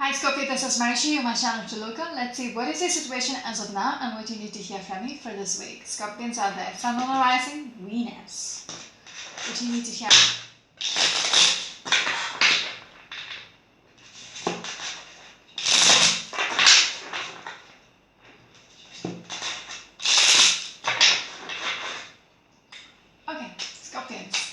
Hi Scorpio, this is Marishi, you're my channel to look on. Let's see what is your situation as of now and what you need to hear from me for this week. Scorpions out there, Sun, Moon, Rising, Venus. What you need to hear. Okay, Scorpions.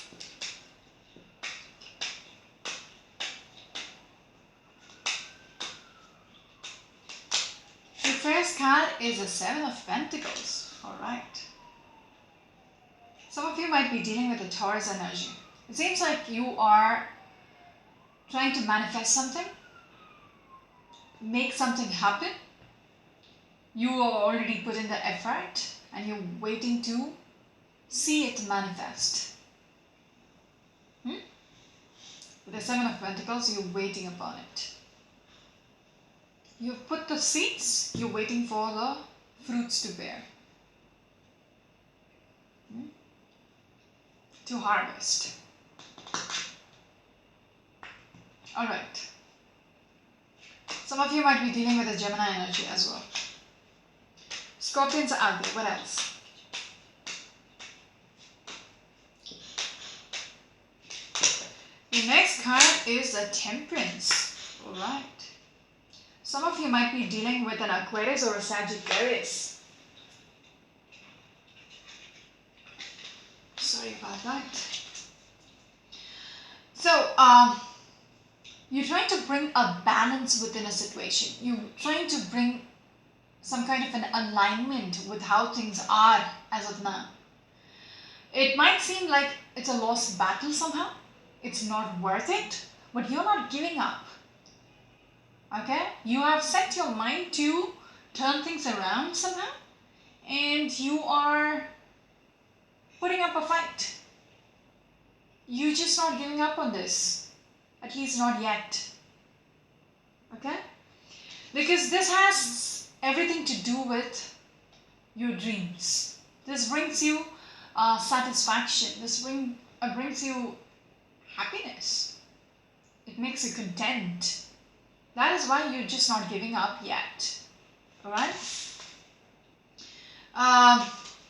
The first card is the Seven of Pentacles. Alright. Some of you might be dealing with the Taurus energy. It seems like you are trying to manifest something, make something happen. You are already put in the effort and you're waiting to see it manifest. With the Seven of Pentacles, you're waiting upon it. You've put the seeds, you're waiting for the fruits to bear. To harvest. Alright. Some of you might be dealing with a Gemini energy as well. Scorpions are out there. What else? The next card is a Temperance. Alright. Some of you might be dealing with an Aquarius or a Sagittarius. Sorry about that. So, you're trying to bring a balance within a situation. You're trying to bring some kind of an alignment with how things are as of now. It might seem like it's a lost battle somehow. It's not worth it, but you're not giving up. Okay? You have set your mind to turn things around somehow, and you are putting up a fight. You're just not giving up on this. At least not yet. Okay? Because this has everything to do with your dreams. This brings you satisfaction. This brings you happiness. It makes you content. That is why you're just not giving up yet. Alright?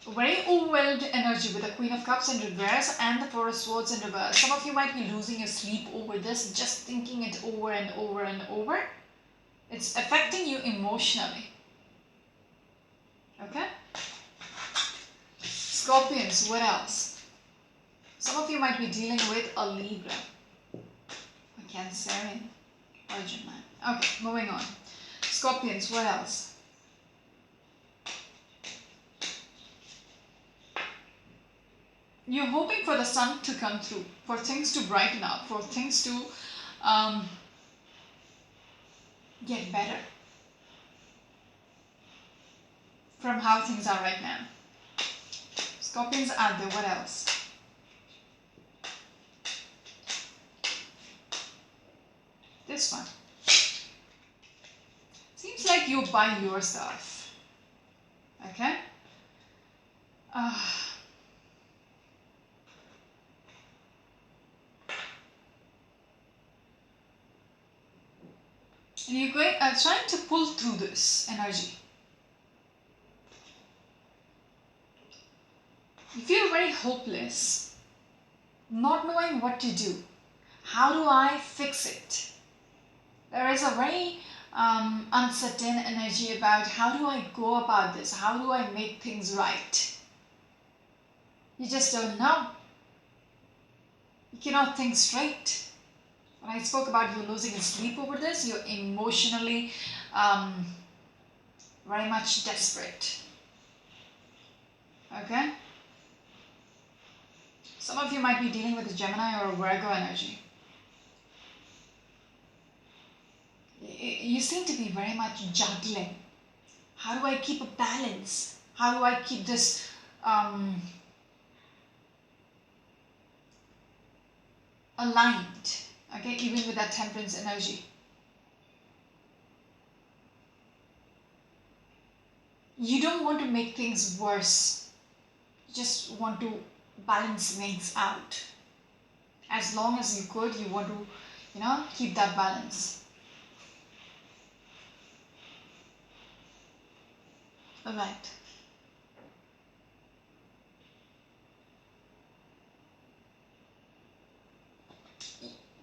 Very overwhelmed energy with the Queen of Cups in reverse and the Four of Swords in reverse. Some of you might be losing your sleep over this, just thinking it over and over and over. It's affecting you emotionally. Okay? Scorpions, what else? Some of you might be dealing with a Libra, a Cancerian, or a Gemini. Okay, moving on. Scorpions, what else? You're hoping for the sun to come through, for things to brighten up, for things to get better from how things are right now. Scorpions out there, what else? This one. Seems like you're by yourself. Okay? And you're trying to pull through this energy. You feel very hopeless, not knowing what to do. How do I fix it? There is a very uncertain energy about how do I go about this? How do I make things right? You just don't know. You cannot think straight. When I spoke about you losing sleep over this, you're emotionally very much desperate. Okay? Some of you might be dealing with a Gemini or a Virgo energy. You seem to be very much juggling. How do I keep a balance? How do I keep this aligned? Okay, even with that Temperance energy. You don't want to make things worse. You just want to balance things out. As long as you could, you want to, keep that balance. Alright.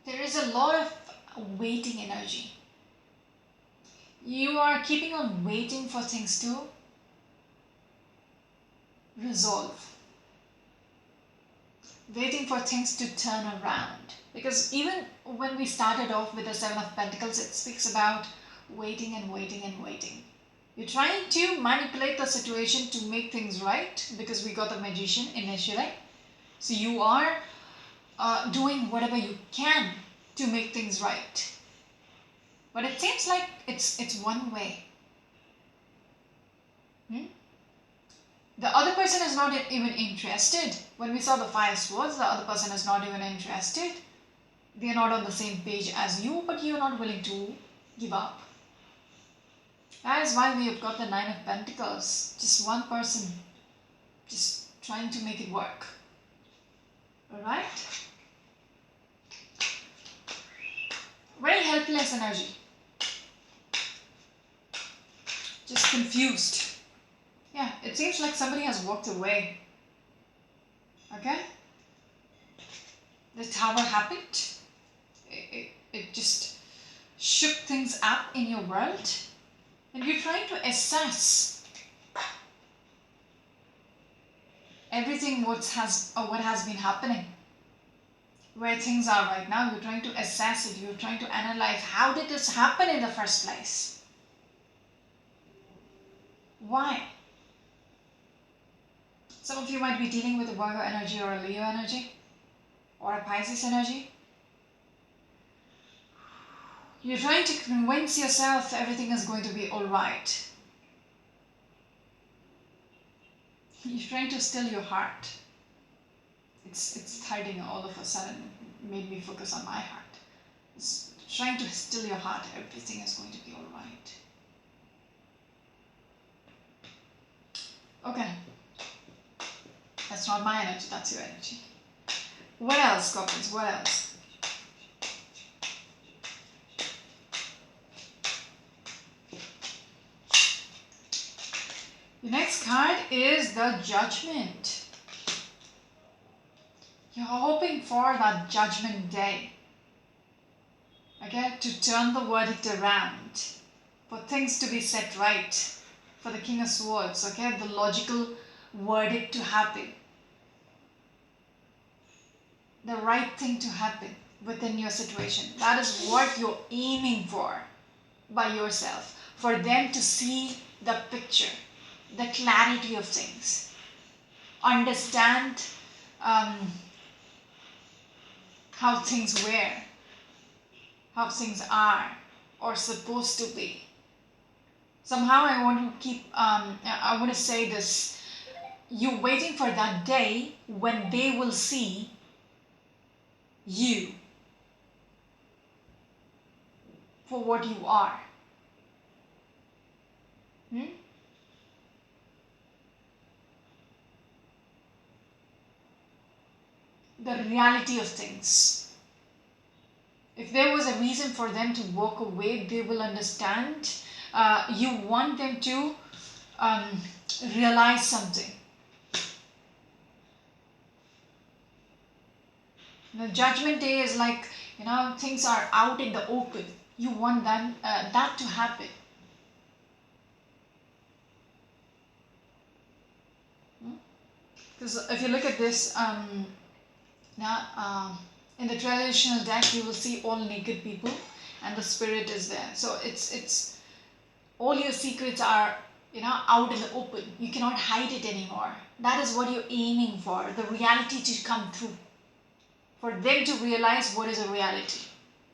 There is a lot of waiting energy. You are keeping on waiting for things to resolve. Waiting for things to turn around. Because even when we started off with the Seven of Pentacles, it speaks about waiting and waiting and waiting. You're trying to manipulate the situation to make things right, because we got the Magician initially. So you are doing whatever you can to make things right. But it seems like it's one way. The other person is not even interested. When we saw the Five Swords, the other person is not even interested. They are not on the same page as you, but you are not willing to give up. That is why we have got the Nine of Pentacles. Just one person just trying to make it work. Alright? Very helpless energy. Just confused. Yeah, it seems like somebody has walked away. Okay? The Tower happened. It just shook things up in your world. And you're trying to assess everything what has been happening. Where things are right now, you're trying to assess it. You're trying to analyze, how did this happen in the first place? Why? Some of you might be dealing with a Virgo energy or a Leo energy or a Pisces energy. You're trying to convince yourself everything is going to be alright. You're trying to still your heart. It's hurting all of a sudden. It made me focus on my heart. It's trying to still your heart. Everything is going to be alright. Okay. That's not my energy, that's your energy. What else, Scorpions? What else? The next card is the Judgment. You're hoping for that Judgment Day. Okay? To turn the verdict around. For things to be set right. For the King of Swords. Okay? The logical verdict to happen. The right thing to happen within your situation. That is what you're aiming for by yourself. For them to see the picture. The clarity of things. Understand how things were. How things are. Or supposed to be. Somehow I want to say this. You're waiting for that day when they will see you for what you are. The reality of things. If there was a reason for them to walk away, they will understand. You want them to realize something. The Judgment Day is like, things are out in the open. You want them, that to happen. Because if you look at this, in the traditional deck, you will see all naked people and the spirit is there. So it's all your secrets are, out in the open. You cannot hide it anymore. That is what you're aiming for, the reality to come through. For them to realize what is a reality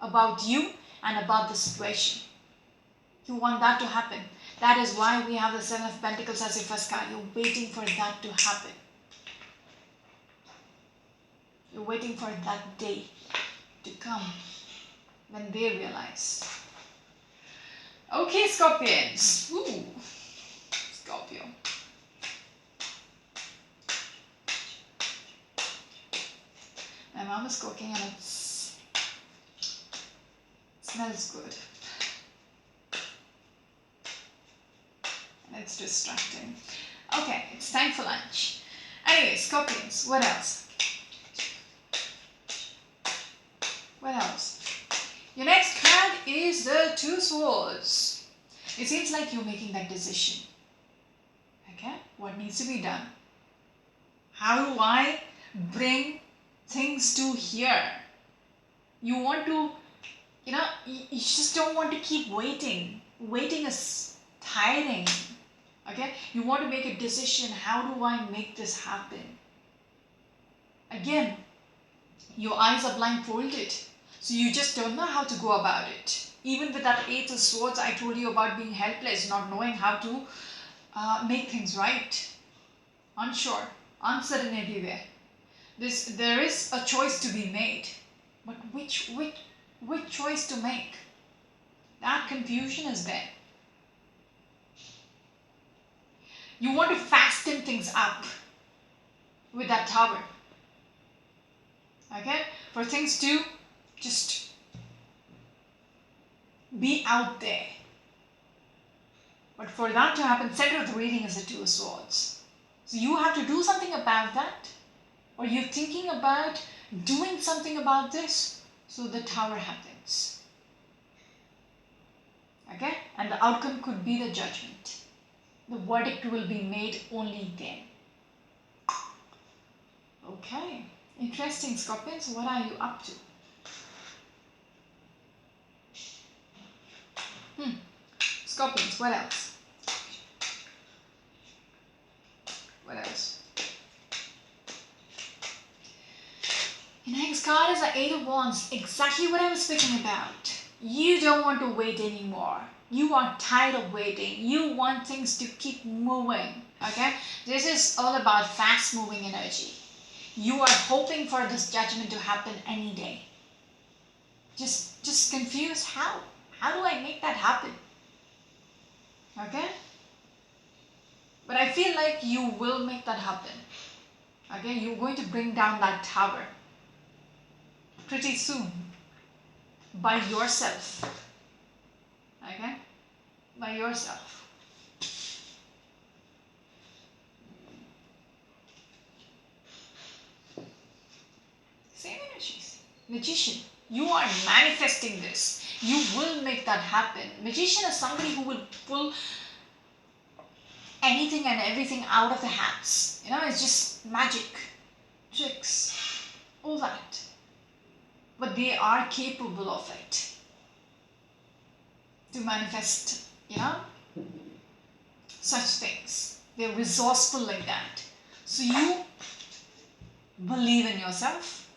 about you and about the situation. You want that to happen. That is why we have the Seven of Pentacles as your first card. You're waiting for that to happen. You're waiting for that day to come when they realize. Okay, Scorpions. Ooh, Scorpio. My mom is cooking and it smells good. And It's distracting. Okay, it's time for lunch. Anyway, Scorpions, what else? What else? Your next card is the Two Swords. It seems like you're making that decision. Okay, what needs to be done? How do I bring things to here? You want to, you just don't want to keep waiting. Waiting is tiring. Okay, you want to make a decision. How do I make this happen? Again, your eyes are blindfolded, so you just don't know how to go about it. Even with that Eight of Swords, I told you about being helpless, not knowing how to make things right. Unsure, uncertain everywhere. There is a choice to be made, but which choice to make? That confusion is there. You want to fasten things up with that Tower. Okay? For things to just be out there. But for that to happen, center of the reading is the Two of Swords. So you have to do something about that. Or you're thinking about doing something about this. So the Tower happens. Okay? And the outcome could be the judgment. The verdict will be made only then. Okay. Interesting, Scorpions. What are you up to? Scorpions, what else? What else? Your next card is the Eight of Wands. Exactly what I was speaking about. You don't want to wait anymore. You are tired of waiting. You want things to keep moving. Okay? This is all about fast moving energy. You are hoping for this judgment to happen any day. Just confused. How? How do I make that happen? Okay? But I feel like you will make that happen. Okay? You're going to bring down that Tower pretty soon. By yourself. Okay? By yourself. Same energies. Magician. You are manifesting this. You will make that happen. Magician is somebody who will pull anything and everything out of the hats. It's just magic, tricks, all that. But they are capable of it. To manifest, such things. They're resourceful like that. So you believe in yourself.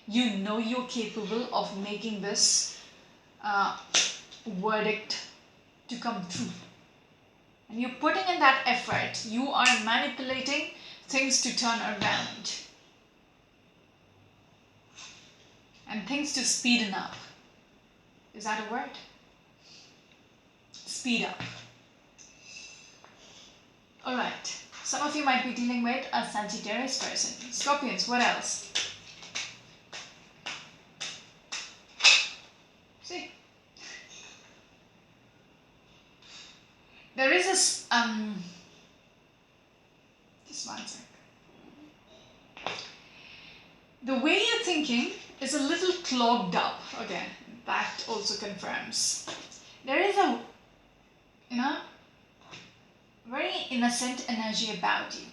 You know you're capable of making this verdict to come through. And you're putting in that effort. You are manipulating things to turn around. And things to speeden up. Is that a word? Speed up. Alright. Some of you might be dealing with a Sagittarius person. Scorpions, what else? See? There is this, just one sec. The way you're thinking is a little clogged up. Okay, that also confirms. There is a, very innocent energy about you.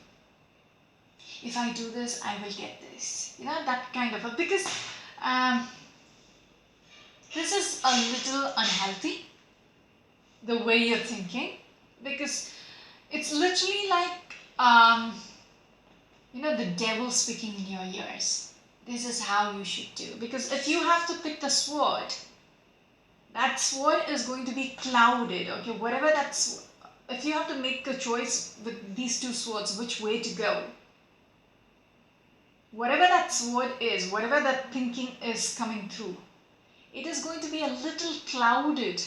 If I do this, I will get this. That kind of a, because this is a little unhealthy, the way you're thinking, because it's literally like, the devil speaking in your ears. This is how you should do. Because if you have to pick the sword, that sword is going to be clouded. Okay, whatever that's. If you have to make a choice with these two swords, which way to go, whatever that sword is, whatever that thinking is coming through, it is going to be a little clouded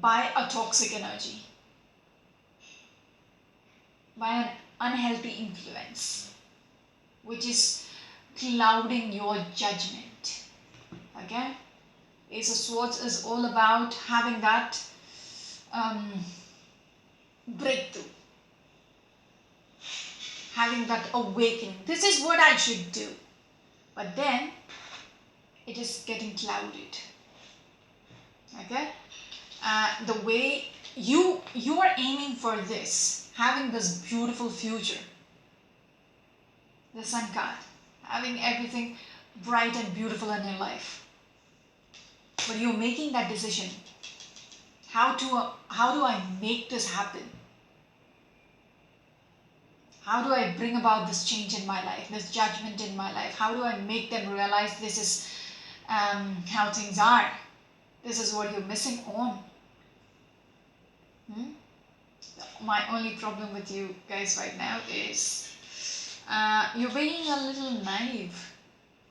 by a toxic energy, by an unhealthy influence, which is clouding your judgment. Okay? Ace of Swords is all about having that breakthrough, having that awakening. This is what I should do. But then it is getting clouded. Okay? The way you are aiming for this, having this beautiful future, the sun card, having everything bright and beautiful in your life. But you're making that decision. How do I make this happen? How do I bring about this change in my life, this judgment in my life? How do I make them realize this is how things are? This is what you're missing on. My only problem with you guys right now is you're being a little naive.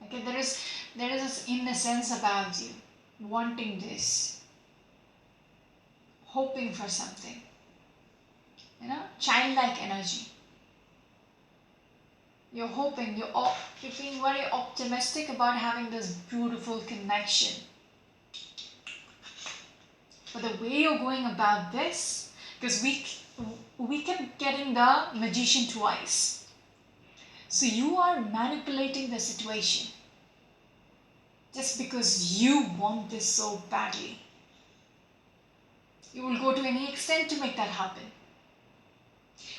Okay, there is this innocence about you, wanting this, hoping for something. Childlike energy. You're hoping, you're being very optimistic about having this beautiful connection. But the way you're going about this, because we kept getting the magician twice. So you are manipulating the situation just because you want this so badly. You will go to any extent to make that happen.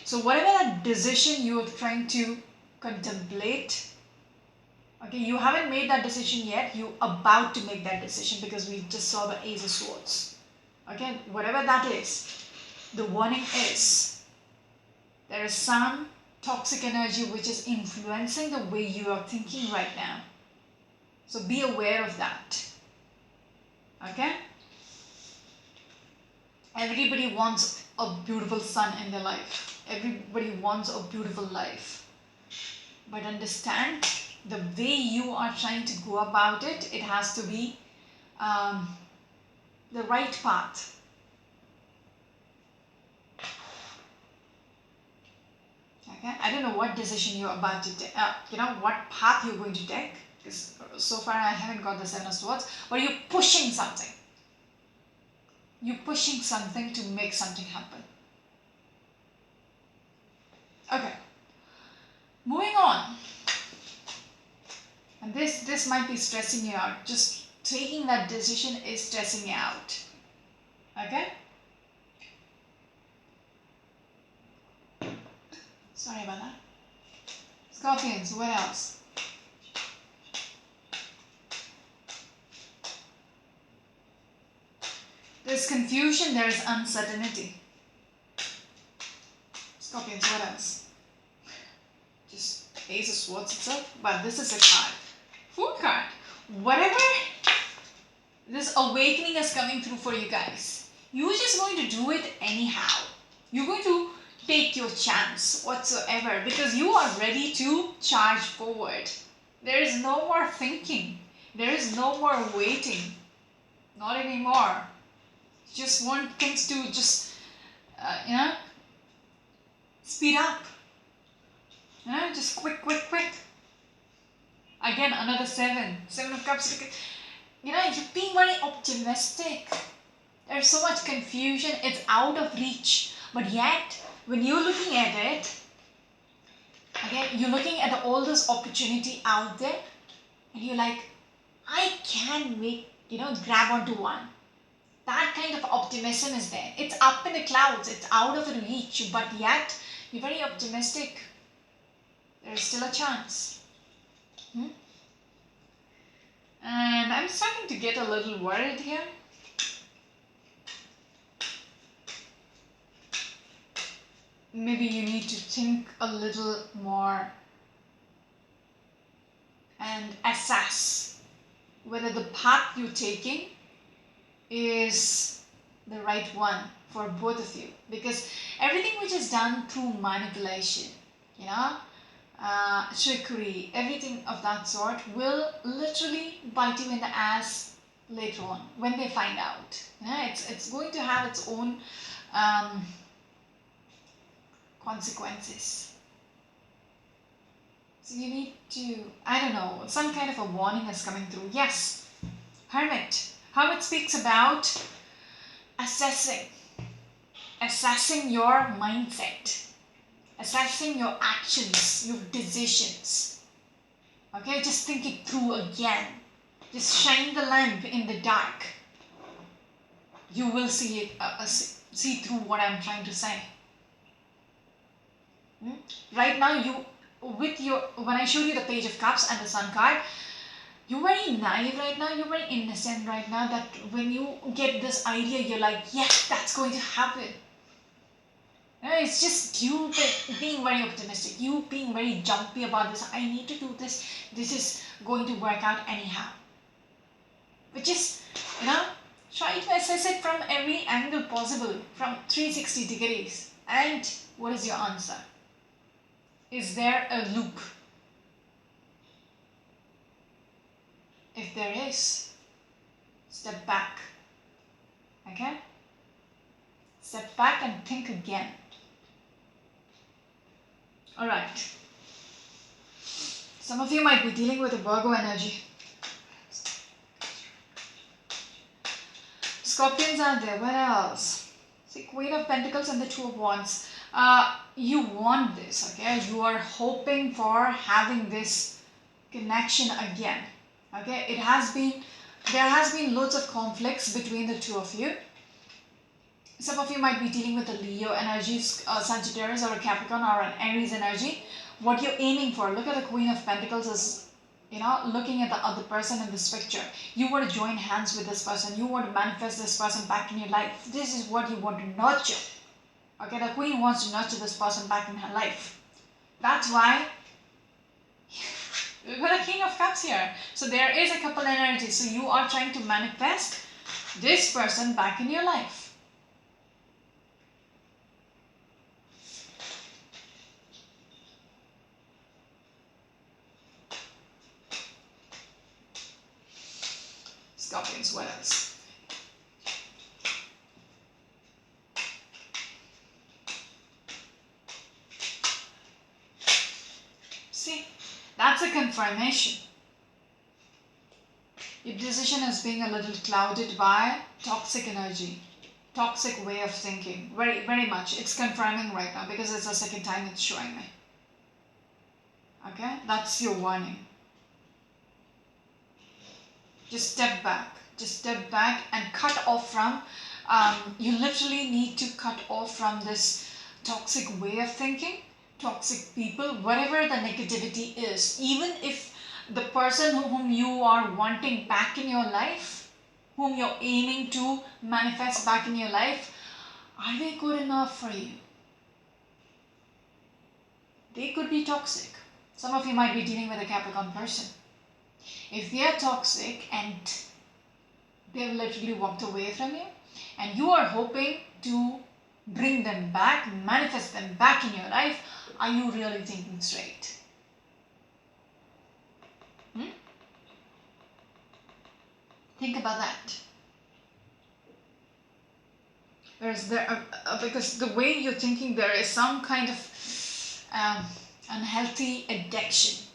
So whatever that decision you are trying to contemplate, okay, you haven't made that decision yet, you're about to make that decision because we just saw the Ace of Swords. Okay, whatever that is, the warning is there is some toxic energy which is influencing the way you are thinking right now. So be aware of that. Okay? Everybody wants a beautiful sun in their life. Everybody wants a beautiful life. But understand, the way you are trying to go about it, it has to be the right path. Okay? I don't know what decision you're about to take, what path you're going to take, because so far I haven't got the Seven of Swords, but you're pushing something. You're pushing something to make something happen. Okay. Moving on. And this might be stressing you out. Just taking that decision is stressing you out. Okay? Sorry about that. Scorpions, what else? There's confusion, there's uncertainty. Scorpions, what else? Just Ace of Swords itself, but this is a card. Fool card. Whatever this awakening is coming through for you guys, you're just going to do it anyhow. You're going to take your chance whatsoever because you are ready to charge forward. There is no more thinking. There is no more waiting. Not anymore. You just want things to just, speed up. Just quick. Again, another seven of cups. You're being very optimistic. There's so much confusion. It's out of reach. But yet, when you're looking at it, again, you're looking at all this opportunity out there, and you're like, I can grab onto one. That kind of optimism is there. It's up in the clouds. It's out of reach. But yet, you're very optimistic. There's still a chance. And I'm starting to get a little worried here. Maybe you need to think a little more and assess whether the path you're taking is the right one for both of you. Because everything which is done through manipulation, trickery, everything of that sort will literally bite you in the ass later on when they find out. It's going to have its own consequences. So you need to, some kind of a warning is coming through. Yes, Hermit. Hermit speaks about assessing. assessing your mindset, assessing your actions, your decisions. Okay, just think it through again. Just shine the lamp in the dark. You will see it, see through what I'm trying to say. Right now, when I showed you the Page of Cups and the Sun card, you're very naive right now, you're very innocent right now, that when you get this idea, you're like, yes, that's going to happen. It's just you being very optimistic, you being very jumpy about this. I need to do this. This is going to work out anyhow. But just, try to assess it from every angle possible, from 360 degrees. And what is your answer? Is there a loop? If there is, step back. Okay? Step back and think again. Alright. Some of you might be dealing with a Virgo energy. Scorpions are there. What else? See, Queen of Pentacles and the Two of Wands. You want this, okay? You are hoping for having this connection again. Okay? There has been loads of conflicts between the two of you. Some of you might be dealing with a Leo energy, Sagittarius or a Capricorn or an Aries energy. What you're aiming for, look at the Queen of Pentacles is, looking at the other person in this picture. You want to join hands with this person. You want to manifest this person back in your life. This is what you want to nurture. Okay, the Queen wants to nurture this person back in her life. That's why we've got a King of Cups here. So there is a couple energy. So you are trying to manifest this person back in your life. Scorpions, what else? See, that's a confirmation. Your decision is being a little clouded by toxic energy, toxic way of thinking. Very, very much. It's confirming right now because it's the second time it's showing me. Okay, that's your warning. Just step back. Just step back and cut off from, you literally need to cut off from this toxic way of thinking, toxic people, whatever the negativity is. Even if the person whom you are wanting back in your life, whom you're aiming to manifest back in your life, are they good enough for you? They could be toxic. Some of you might be dealing with a Capricorn person. If they are toxic and they've literally walked away from you and you are hoping to bring them back, manifest them back in your life, are you really thinking straight? Think about that. Because the way you're thinking, there is some kind of unhealthy addiction.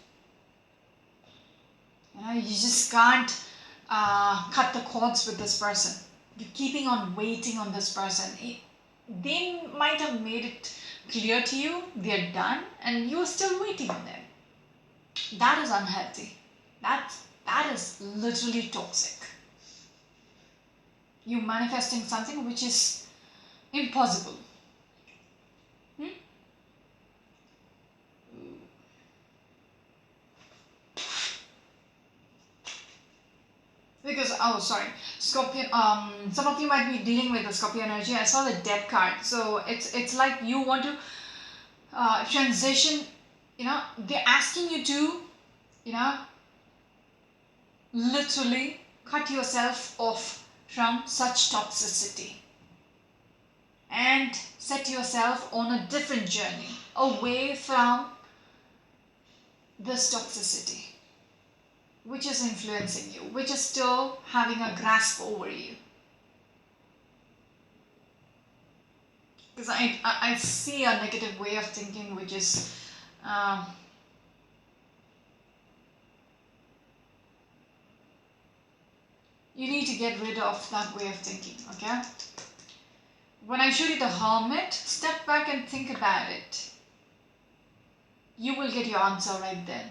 You just can't cut the cords with this person. You're keeping on waiting on this person. They might have made it clear to you they're done and you're still waiting on them. That is unhealthy. That is literally toxic. You're manifesting something which is impossible. Because, Scorpion, some of you might be dealing with the Scorpio energy. I saw the Death card. So it's like you want to transition, they're asking you to, literally cut yourself off from such toxicity and set yourself on a different journey away from this toxicity, which is influencing you, which is still having a grasp over you. Because I see a negative way of thinking, which is you need to get rid of that way of thinking, okay? When I showed you the Hermit, step back and think about it. You will get your answer right then.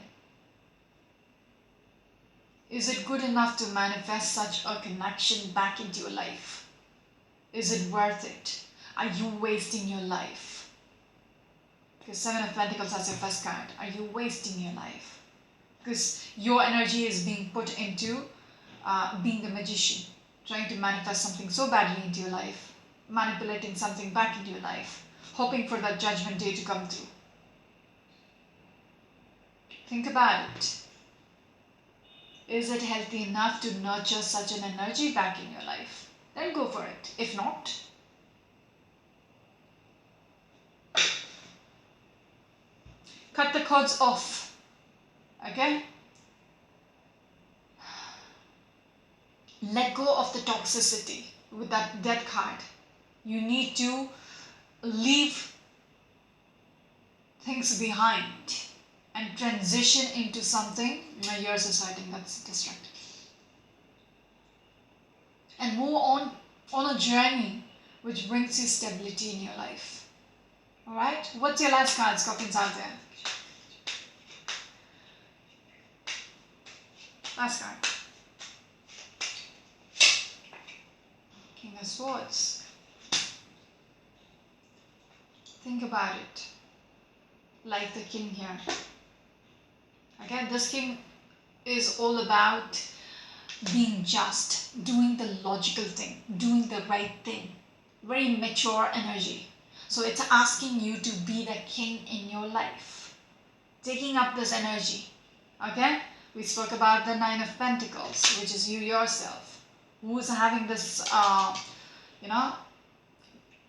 Is it good enough to manifest such a connection back into your life? Is it worth it? Are you wasting your life? Because Seven of Pentacles as your first card. Are you wasting your life? Because your energy is being put into being the magician, trying to manifest something so badly into your life, manipulating something back into your life, hoping for that judgment day to come through. Think about it. Is it healthy enough to nurture such an energy back in your life? Then go for it. If not, cut the cords off. Okay? Let go of the toxicity with that death card. You need to leave things behind and transition into something. My ears is hurting, that's distracting. And move on a journey which brings you stability in your life. Alright? What's your last card, Scorpions out there? Last card. King of Swords. Think about it. Like the king here. Okay, this king is all about being just, doing the logical thing, doing the right thing. Very mature energy. So it's asking you to be the king in your life. Taking up this energy. Okay? We spoke about the Nine of Pentacles, which is you yourself. Who's having this,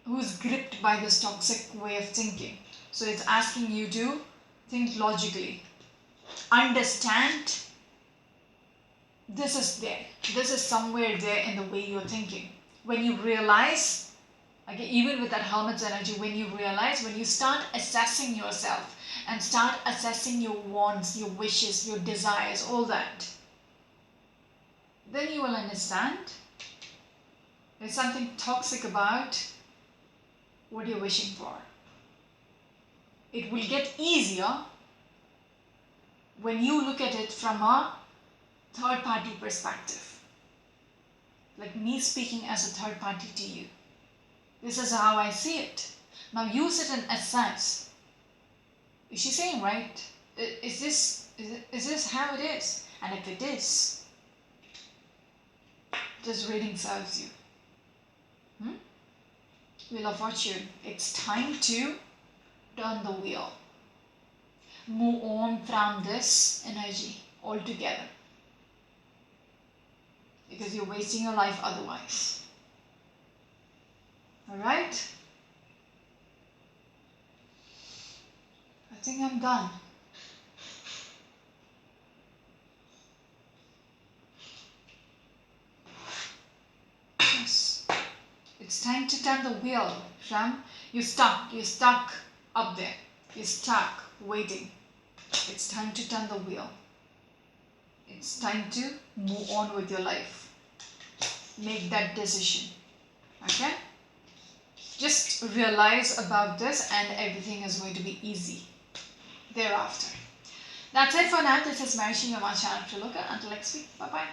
who's gripped by this toxic way of thinking. So it's asking you to think logically. Understand this is there. This is somewhere there in the way you're thinking. When you realize, okay, even with that Hermit's energy, when you start assessing yourself and start assessing your wants, your wishes, your desires, all that, then you will understand there's something toxic about what you're wishing for. It will get easier when you look at it from a third party perspective. Like me speaking as a third party to you. This is how I see it. Now you sit and assess. Is she saying right? Is this how it is? And if it is, this reading serves you. Wheel of Fortune. It's time to turn the wheel. Move on from this energy altogether. Because you're wasting your life otherwise. Alright? I think I'm done. Yes. It's time to turn the wheel, Sham. You're stuck up there. You're stuck, waiting. It's time to turn the wheel. It's time to move on with your life. Make that decision. Okay? Just realize about this and everything is going to be easy thereafter. That's it for now. This is Mary Shinga, my channel to look at. Until next week. Bye-bye.